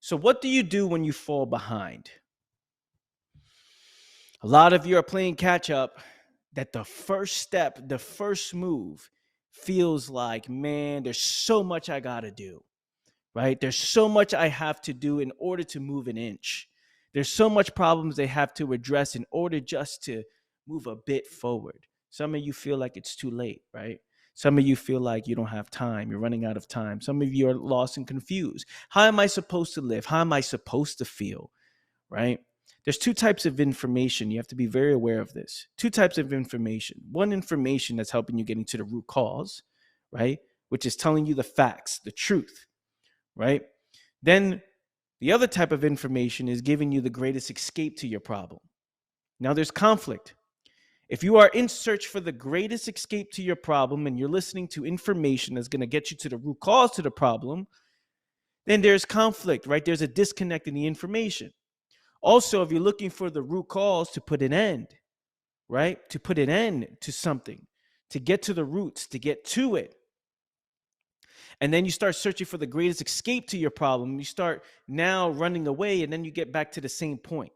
So, what do you do when you fall behind? A lot of you are playing catch up. That the first step, the first move feels like, man, there's so much I got to do, right? There's so much I have to do in order to move an inch. There's so much problems they have to address in order just to move a bit forward. Some of you feel like it's too late, right? Some of you feel like you don't have time. You're running out of time. Some of you are lost and confused. How am I supposed to live? How am I supposed to feel, right? There's two types of information. You have to be very aware of this. Two types of information. One information that's helping you getting to the root cause, right? Which is telling you the facts, the truth, right? Then the other type of information is giving you the greatest escape to your problem. Now there's conflict. If you are in search for the greatest escape to your problem and you're listening to information that's going to get you to the root cause to the problem, then there's conflict, right? There's a disconnect in the information. Also, if you're looking for the root cause to put an end, right? To put an end to something, to get to the roots, to get to it. And then you start searching for the greatest escape to your problem. You start now running away, and then you get back to the same point.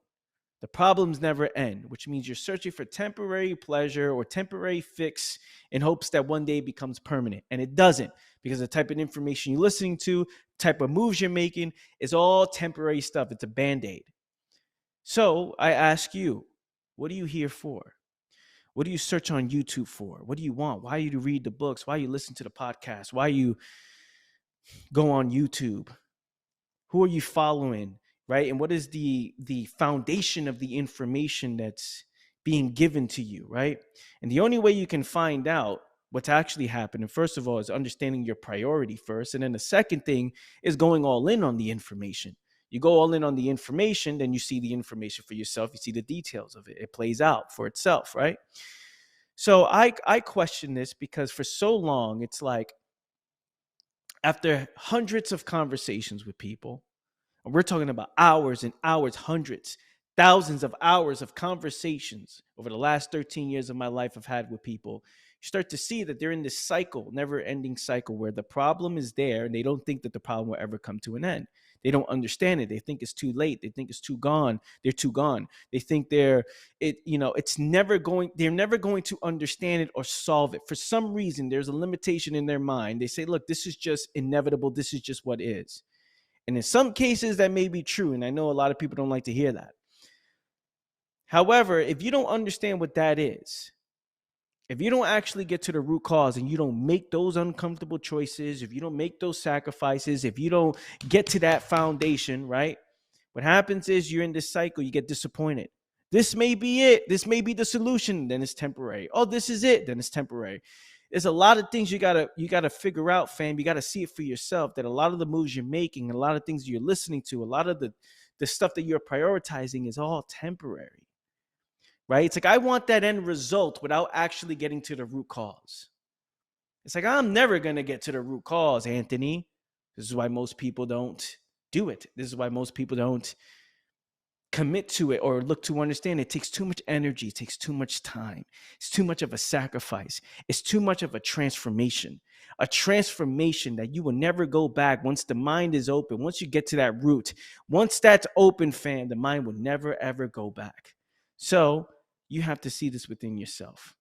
The problems never end, which means you're searching for temporary pleasure or temporary fix in hopes that one day it becomes permanent. And it doesn't, because the type of information you're listening to, type of moves you're making is all temporary stuff. It's a band-aid. So I ask you, what are you here for? What do you search on YouTube for? What do you want? Why do you read the books? Why you listen to the podcast? Why you go on YouTube? Who are you following, right? And what is the foundation of the information that's being given to you, right? And the only way you can find out what's actually happening, first of all, is understanding your priority first. And then the second thing is going all in on the information. You go all in on the information, then you see the information for yourself. You see the details of it. It plays out for itself, right? So I question this because for so long, it's like after hundreds of conversations with people, and we're talking about hours and hours, hundreds, thousands of hours of conversations over the last 13 years of my life I've had with people, you start to see that they're in this cycle, never ending cycle where the problem is there and they don't think that the problem will ever come to an end. They don't understand it. They think it's too late. They think it's too gone. They're too gone. They think they're never going to understand it or solve it. For some reason, there's a limitation in their mind. They say, look, this is just inevitable. This is just what is. And in some cases, that may be true. And I know a lot of people don't like to hear that. However, if you don't understand what that is, if you don't actually get to the root cause and you don't make those uncomfortable choices, if you don't make those sacrifices, if you don't get to that foundation, right? What happens is you're in this cycle, you get disappointed. This may be it. This may be the solution. Then it's temporary. Oh, this is it. Then it's temporary. There's a lot of things you gotta figure out, fam. You gotta see it for yourself. That a lot of the moves you're making, a lot of things you're listening to, a lot of the stuff that you're prioritizing is all temporary, right? It's like I want that end result without actually getting to the root cause. It's like I'm never gonna get to the root cause, Anthony. This is why most people don't do it. This is why most people don't commit to it or look to understand. It takes too much energy. It takes too much time. It's too much of a sacrifice. It's too much of a transformation that you will never go back once the mind is open. Once you get to that root, once that's open, fam, the mind will never, ever go back. So you have to see this within yourself.